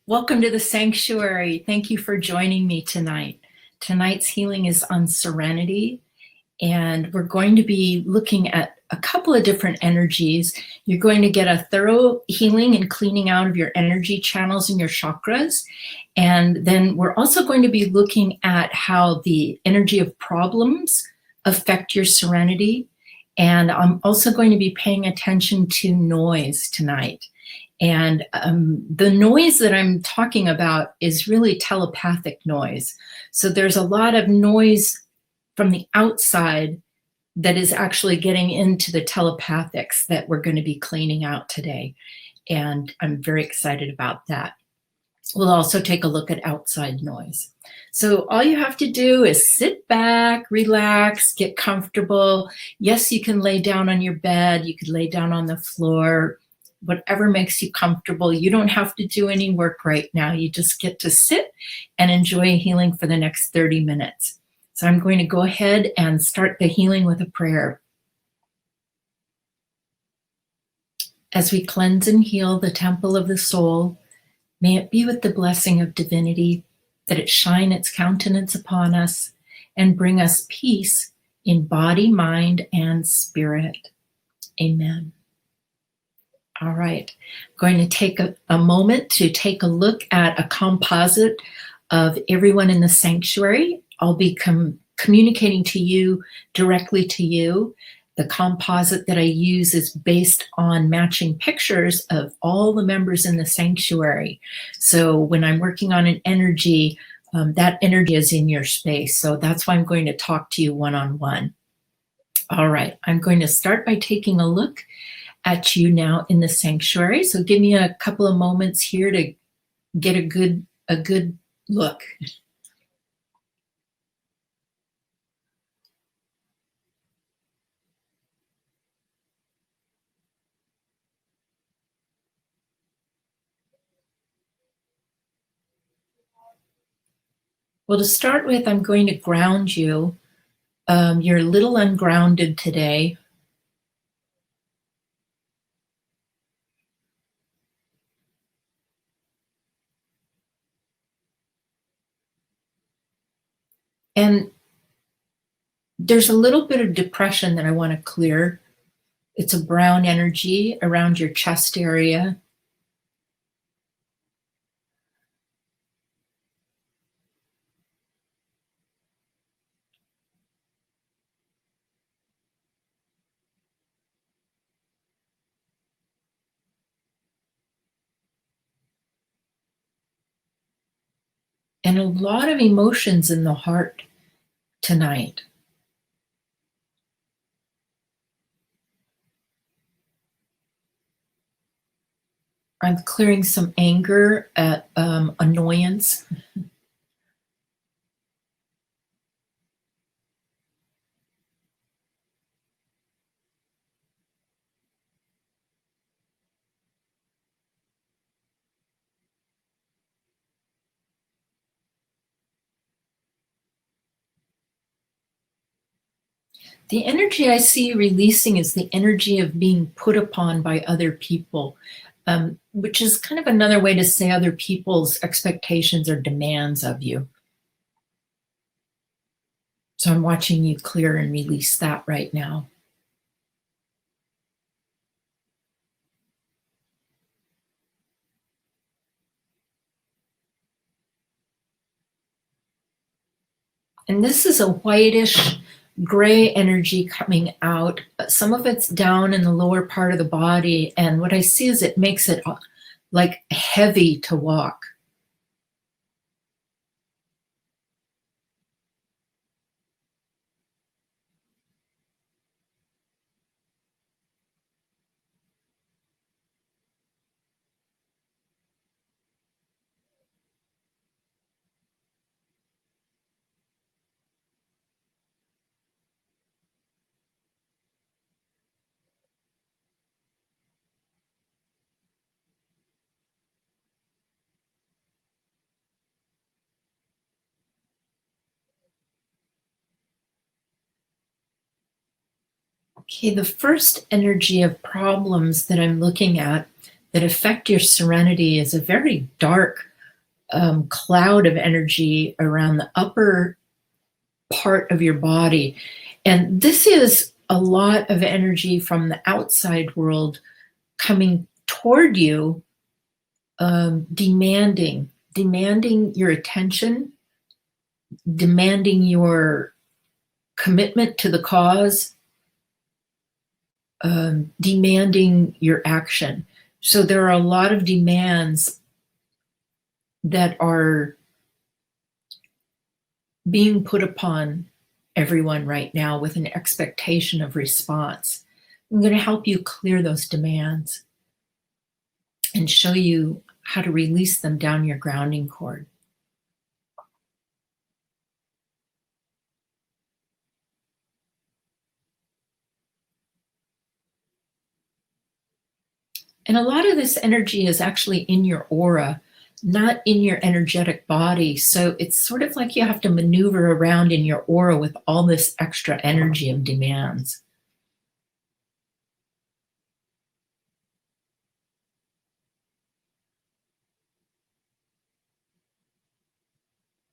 Welcome to the sanctuary. Thank you for joining me tonight. Tonight's healing is on Serenity, and we're going to be looking at a couple of different energies. You're going to get a thorough healing and cleaning out of your energy channels and your chakras. And then we're also going to be looking at how the energy of problems affect your serenity. And I'm also going to be paying attention to noise tonight. And the noise that I'm talking about is really telepathic noise. So there's a lot of noise from the outside that is actually getting into the telepathics that we're going to be cleaning out today. And I'm very excited about that. We'll also take a look at outside noise. So all you have to do is sit back, relax, get comfortable. Yes, you can lay down on your bed. You could lay down on the floor. Whatever makes you comfortable. You don't have to do any work right now. You just get to sit and enjoy healing for the next 30 minutes. So I'm going to go ahead and start the healing with a prayer. As we cleanse and heal the temple of the soul, may it be with the blessing of divinity, that it shine its countenance upon us and bring us peace in body, mind, and spirit. Amen. All right, I'm going to take a moment to take a look at a composite of everyone in the sanctuary. I'll be communicating to you, directly to you. The composite that I use is based on matching pictures of all the members in the sanctuary. So when I'm working on an energy, that energy is in your space. So that's why I'm going to talk to you one-on-one. All right, I'm going to start by taking a look at you now in the sanctuary. So give me a couple of moments here to get a good look. Well, to start with, I'm going to ground you. You're a little ungrounded today. And there's a little bit of depression that I want to clear. It's a brown energy around your chest area. And a lot of emotions in the heart tonight. I'm clearing some anger at annoyance. The energy I see releasing is the energy of being put upon by other people, which is kind of another way to say other people's expectations or demands of you. So I'm watching you clear and release that right now. And this is a whitish gray energy coming out. Some of it's down in the lower part of the body. And what I see is it makes it like heavy to walk. Okay, the first energy of problems that I'm looking at that affect your serenity is a very dark cloud of energy around the upper part of your body. And this is a lot of energy from the outside world coming toward you, demanding your attention, demanding your commitment to the cause, demanding your action. So there are a lot of demands that are being put upon everyone right now with an expectation of response. I'm going to help you clear those demands and show you how to release them down your grounding cord. And a lot of this energy is actually in your aura, not in your energetic body. So it's sort of like you have to maneuver around in your aura with all this extra energy and demands.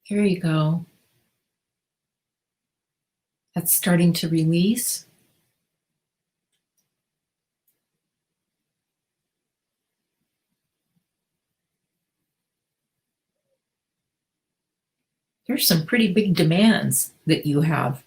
Here you go. That's starting to release. There's some pretty big demands that you have.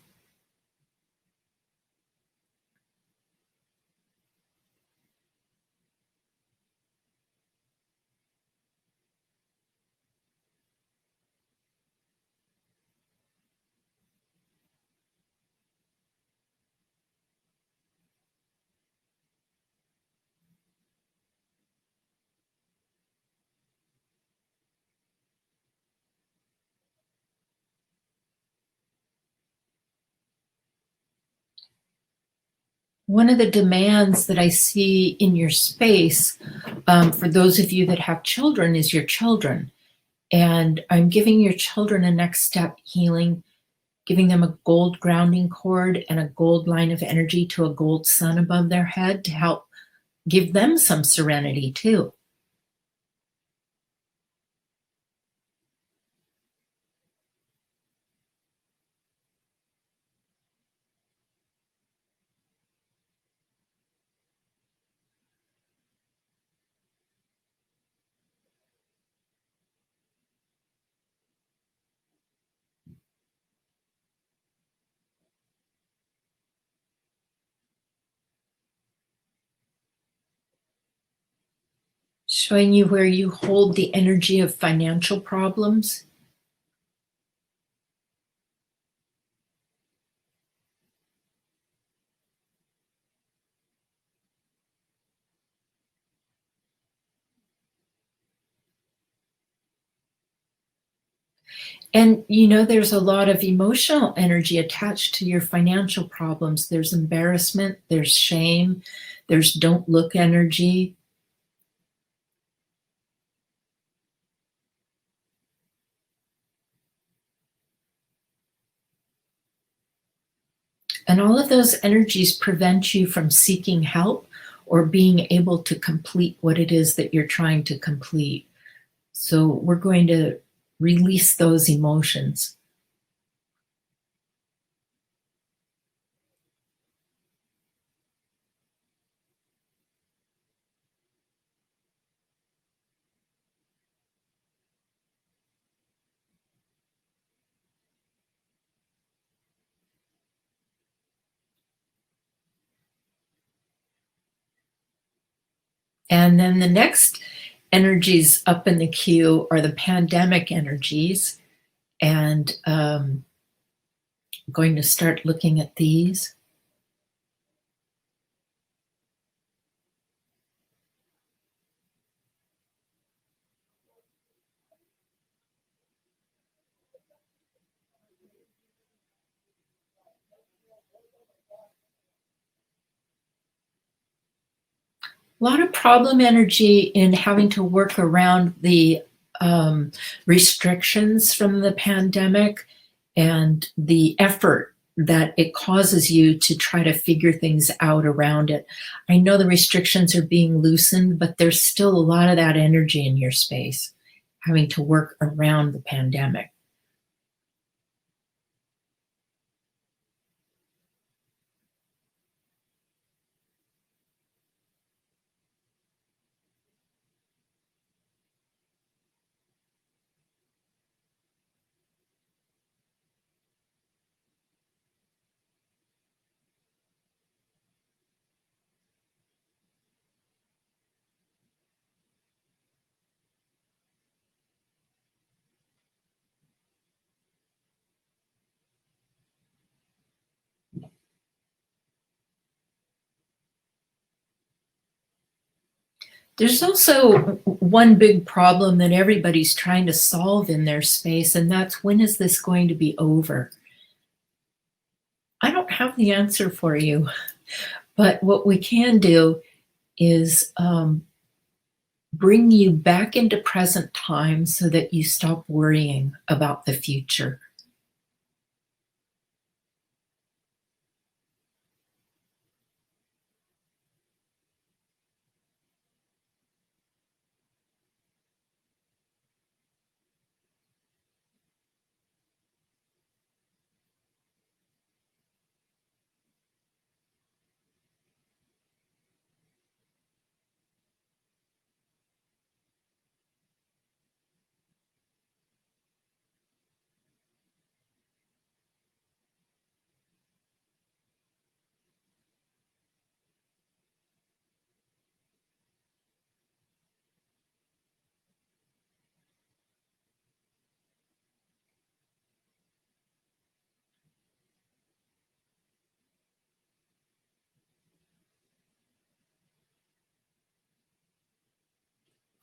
One of the demands that I see in your space, for those of you that have children, is your children. And I'm giving your children a next step healing, giving them a gold grounding cord and a gold line of energy to a gold sun above their head to help give them some serenity too. Showing you where you hold the energy of financial problems. And you know, there's a lot of emotional energy attached to your financial problems. There's embarrassment, there's shame, there's don't look energy. And all of those energies prevent you from seeking help or being able to complete what it is that you're trying to complete. So we're going to release those emotions. And then the next energies up in the queue are the pandemic energies. And I'm going to start looking at these. A lot of problem energy in having to work around the restrictions from the pandemic and the effort that it causes you to try to figure things out around it. I know the restrictions are being loosened, but there's still a lot of that energy in your space. having to work around the pandemic. There's also one big problem that everybody's trying to solve in their space, and that's when is this going to be over? I don't have the answer for you, but what we can do is bring you back into present time so that you stop worrying about the future.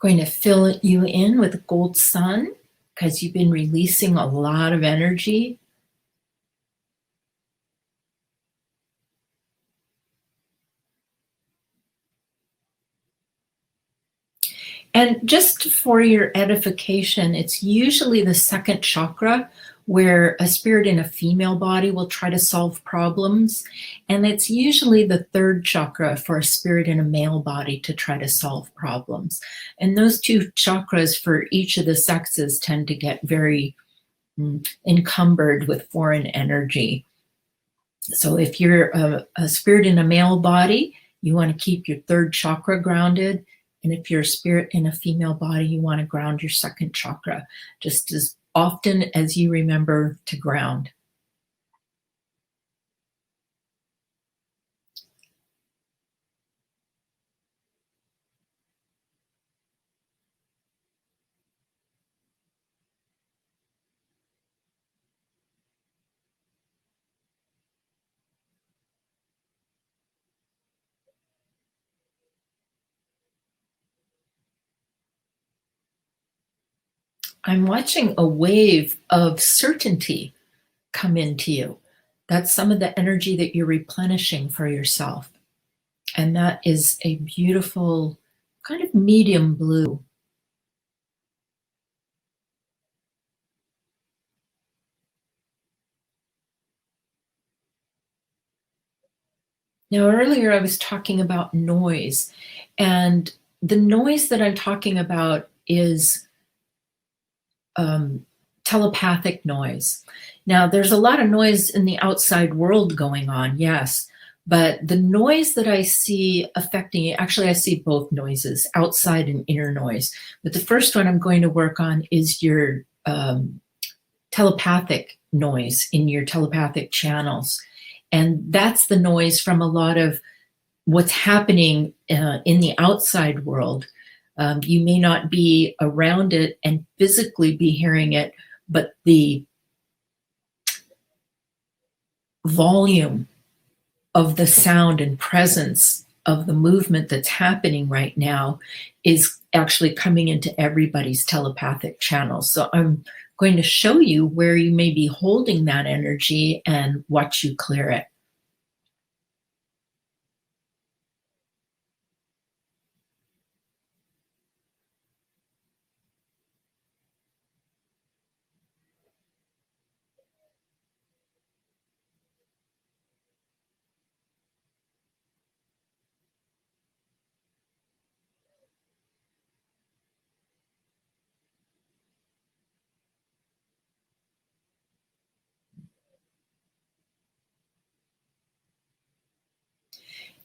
Going to fill you in with a gold sun because you've been releasing a lot of energy. And just for your edification, it's usually the second chakra where a spirit in a female body will try to solve problems. And it's usually the third chakra for a spirit in a male body to try to solve problems. And those two chakras for each of the sexes tend to get very encumbered with foreign energy. So if you're a spirit in a male body, you want to keep your third chakra grounded. And if you're a spirit in a female body, you want to ground your second chakra just as often as you remember to ground. I'm watching a wave of certainty come into you. That's some of the energy that you're replenishing for yourself. And that is a beautiful kind of medium blue. Now, earlier I was talking about noise, and the noise that I'm talking about is um, telepathic noise. Now, there's a lot of noise in the outside world going on, yes, but the noise that I see affecting you, actually, I see both noises, outside and inner noise. But the first one I'm going to work on is your telepathic noise in your telepathic channels. And that's the noise from a lot of what's happening in the outside world. You may not be around it and physically be hearing it, but the volume of the sound and presence of the movement that's happening right now is actually coming into everybody's telepathic channels. So I'm going to show you where you may be holding that energy and watch you clear it.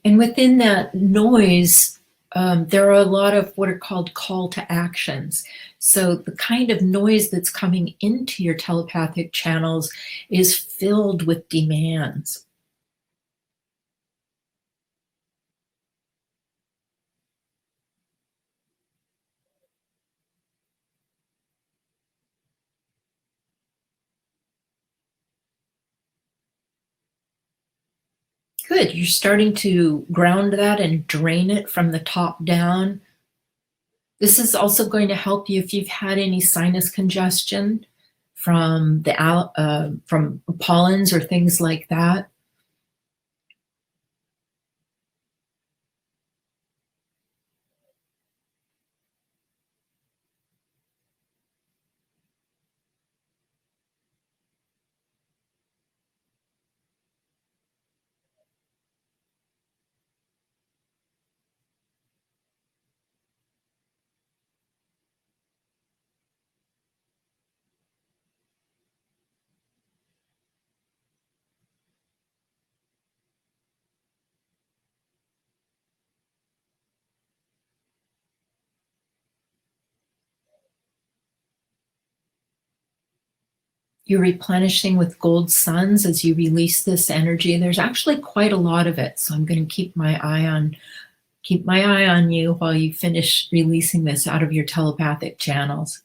And within that noise, there are a lot of what are called call to actions. So the kind of noise that's coming into your telepathic channels is filled with demands. Good. You're starting to ground that and drain it from the top down. This is also going to help you if you've had any sinus congestion from from pollens or things like that. You're replenishing with gold suns as you release this energy. There's actually quite a lot of it, so I'm going to keep my eye on you while you finish releasing this out of your telepathic channels.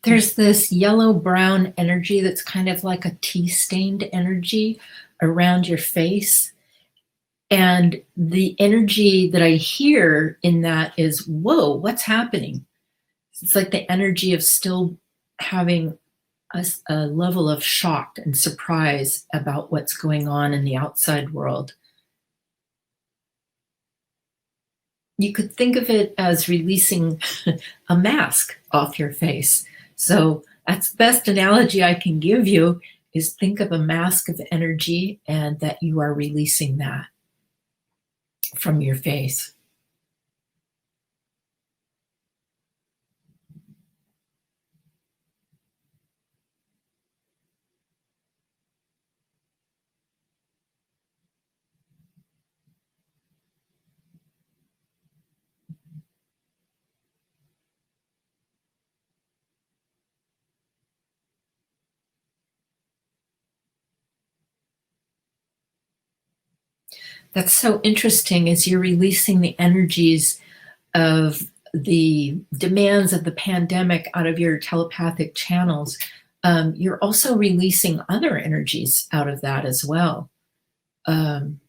There's this yellow brown energy that's kind of like a tea stained energy around your face. And the energy that I hear in that is, whoa, what's happening? It's like the energy of still having a level of shock and surprise about what's going on in the outside world. You could think of it as releasing a mask off your face. So that's the best analogy I can give you is think of a mask of energy and that you are releasing that from your face. That's so interesting as you're releasing the energies of the demands of the pandemic out of your telepathic channels. You're also releasing other energies out of that as well. Um,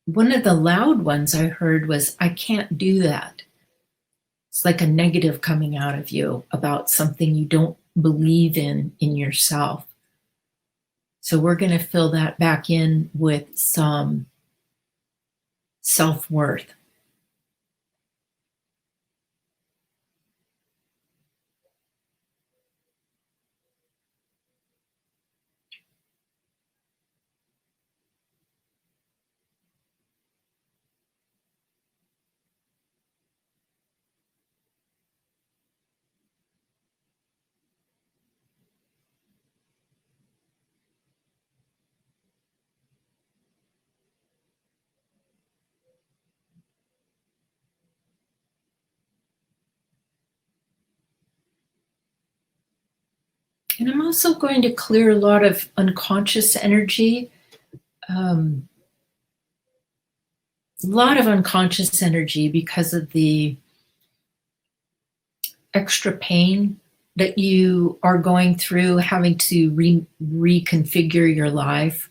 One of the loud ones I heard was, I can't do that. It's like a negative coming out of you about something you don't believe in yourself. So we're going to fill that back in with some self worth. And I'm also going to clear a lot of unconscious energy, um, a lot of unconscious energy because of the extra pain that you are going through having to reconfigure your life.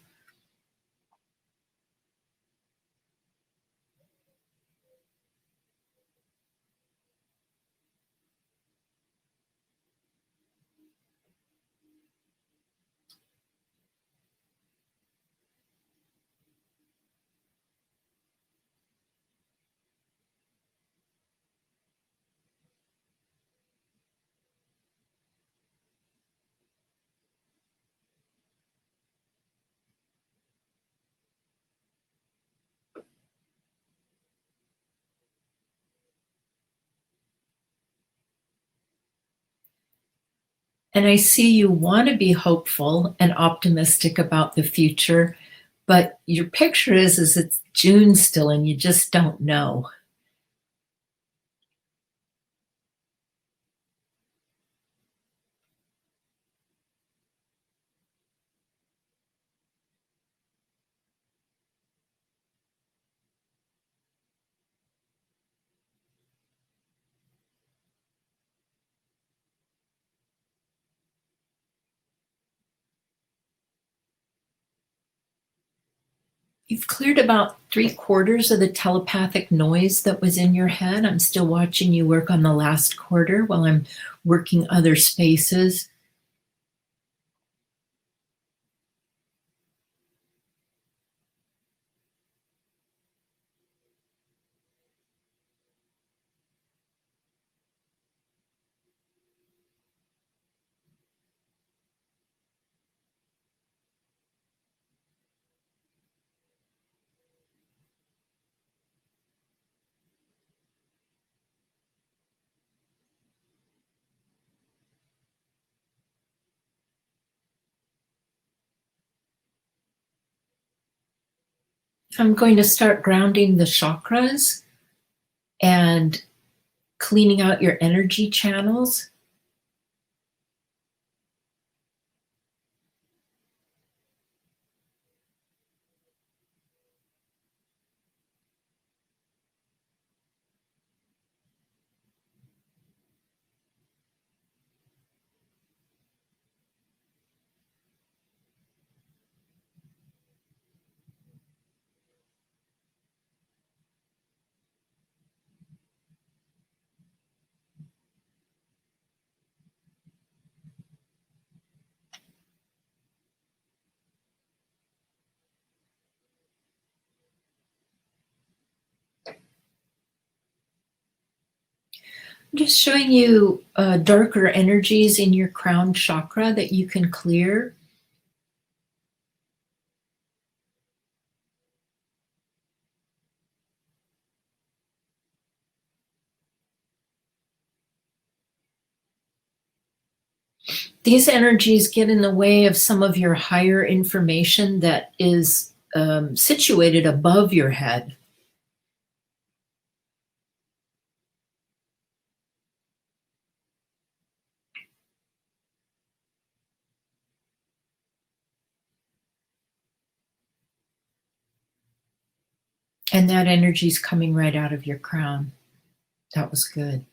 And I see you want to be hopeful and optimistic about the future, but your picture is it's June still and you just don't know. You've cleared about three-quarters of the telepathic noise that was in your head. I'm still watching you work on the last quarter while I'm working other spaces. I'm going to start grounding the chakras and cleaning out your energy channels. I'm just showing you darker energies in your crown chakra that you can clear. These energies get in the way of some of your higher information that is situated above your head. And that energy is coming right out of your crown. That was good.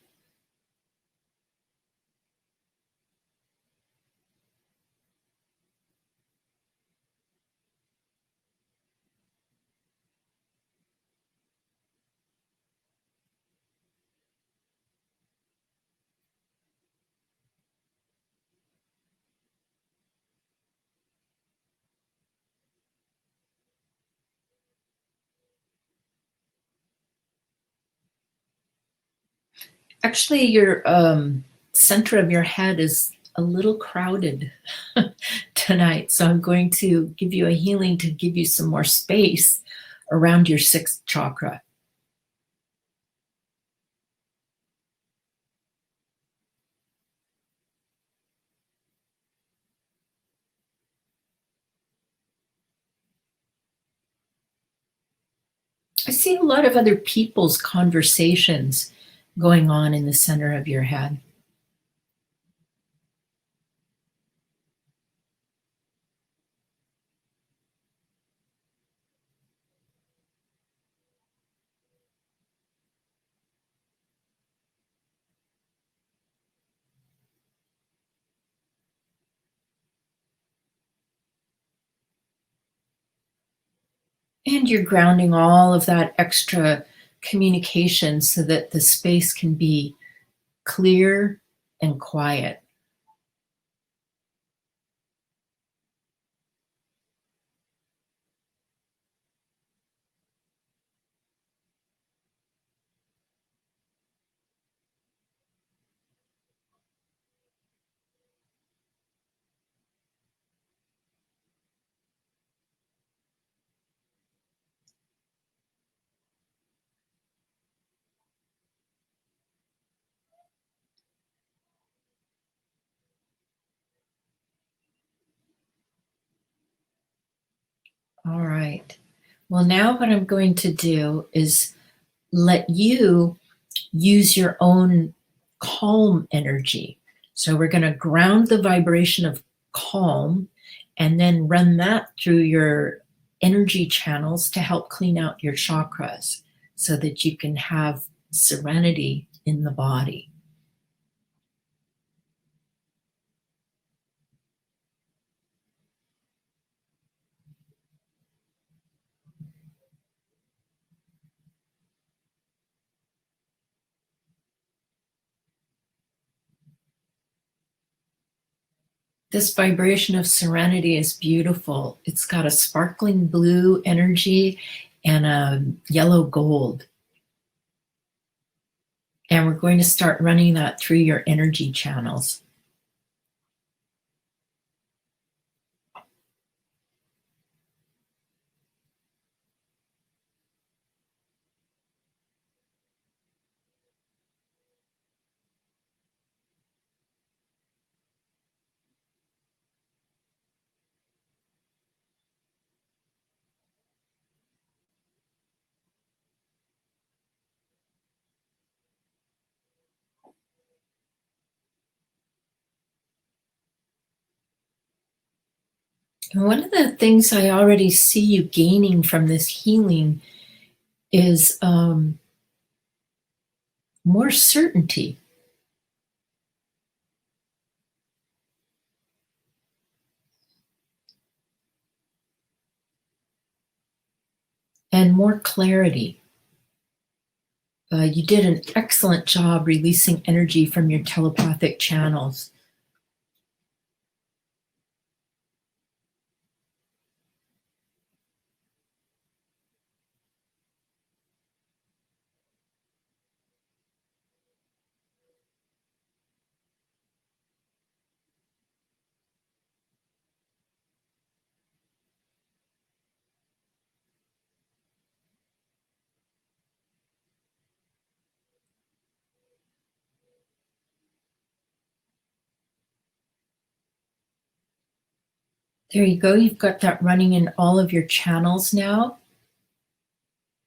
Actually, your center of your head is a little crowded tonight. So I'm going to give you a healing to give you some more space around your sixth chakra. I see a lot of other people's conversations going on in the center of your head. And you're grounding all of that extra communication so that the space can be clear and quiet. All right. Well, now what I'm going to do is let you use your own calm energy. So we're going to ground the vibration of calm and then run that through your energy channels to help clean out your chakras so that you can have serenity in the body. This vibration of serenity is beautiful. It's got a sparkling blue energy and a yellow gold. And we're going to start running that through your energy channels. And one of the things I already see you gaining from this healing is more certainty and more clarity. You did an excellent job releasing energy from your telepathic channels. There you go. You've got that running in all of your channels now,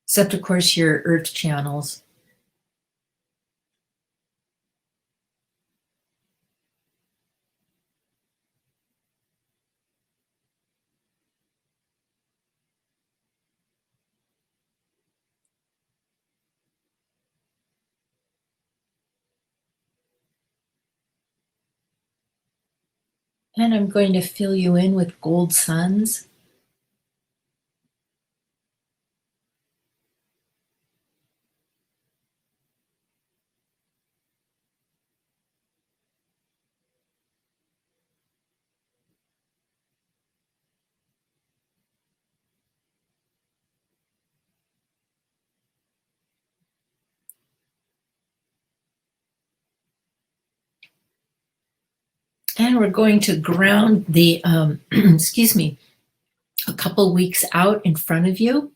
except, of course, your earth channels. And I'm going to fill you in with gold suns. And we're going to ground the, excuse me, a couple weeks out in front of you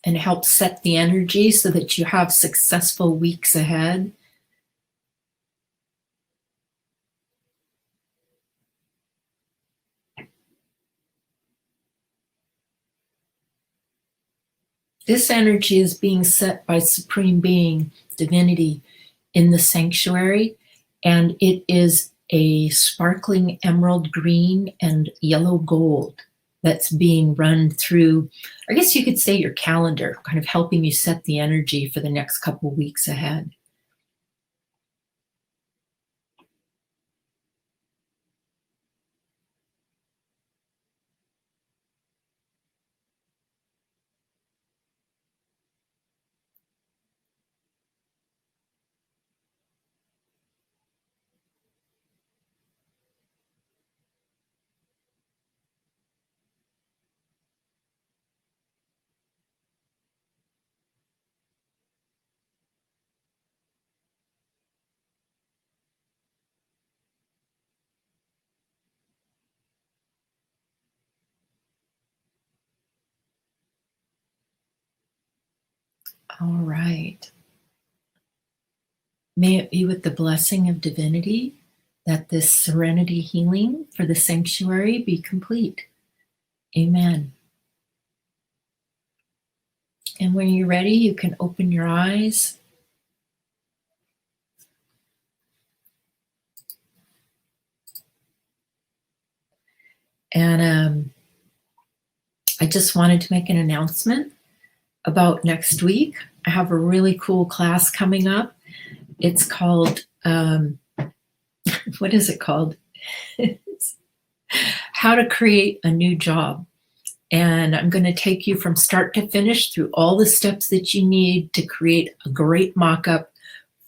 and help set the energy so that you have successful weeks ahead. This energy is being set by Supreme Being, Divinity, in the sanctuary, and it is a sparkling emerald green and yellow gold that's being run through, I guess you could say, your calendar, kind of helping you set the energy for the next couple weeks ahead. All right. May it be with the blessing of divinity that this serenity healing for the sanctuary be complete. Amen. And when you're ready, you can open your eyes. And I just wanted to make an announcement about next week. I have a really cool class coming up. It's called, what is it called? How to Create a New Job. And I'm going to take you from start to finish through all the steps that you need to create a great mock-up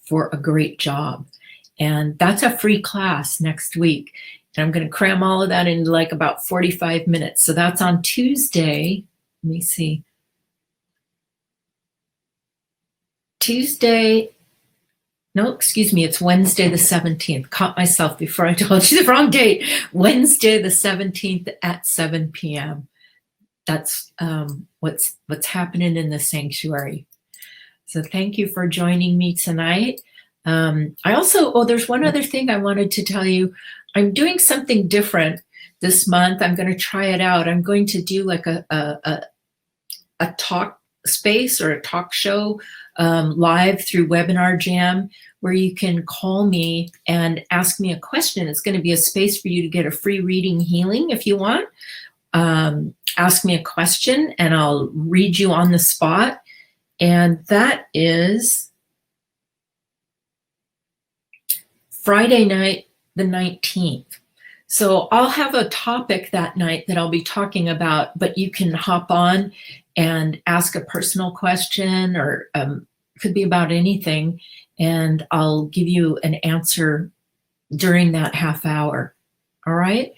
for a great job. And that's a free class next week. And I'm going to cram all of that into like about 45 minutes. So that's on Tuesday. Let me see. It's Wednesday the 17th. Caught myself before I told you the wrong date. Wednesday the 17th at 7 p.m. That's what's happening in the sanctuary. So thank you for joining me tonight. I also, there's one other thing I wanted to tell you. I'm doing something different this month. I'm going to try it out. I'm going to do like a talk space or a talk show live through Webinar Jam, where you can call me and ask me a question. It's going to be a space for you to get a free reading healing if you want. Ask me a question and I'll read you on the spot. And that is Friday night, the 19th. So I'll have a topic that night that I'll be talking about, but you can hop on and ask a personal question, or could be about anything, and I'll give you an answer during that half hour. All right?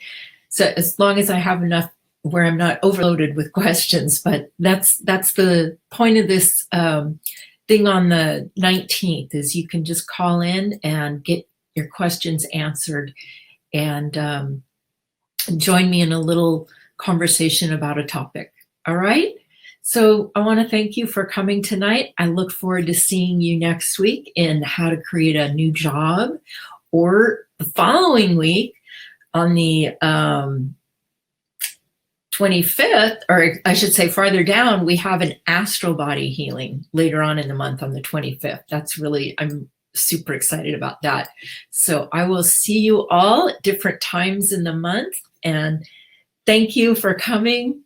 So as long as I have enough where I'm not overloaded with questions, but that's the point of this thing on the 19th, is you can just call in and get your questions answered and join me in a little conversation about a topic. All right? So I want to thank you for coming tonight. I look forward to seeing you next week in How to Create a New Job, or the following week on the 25th, or I should say farther down, we have an astral body healing later on in the month on the 25th. That's really, I'm super excited about that. So I will see you all at different times in the month, and thank you for coming.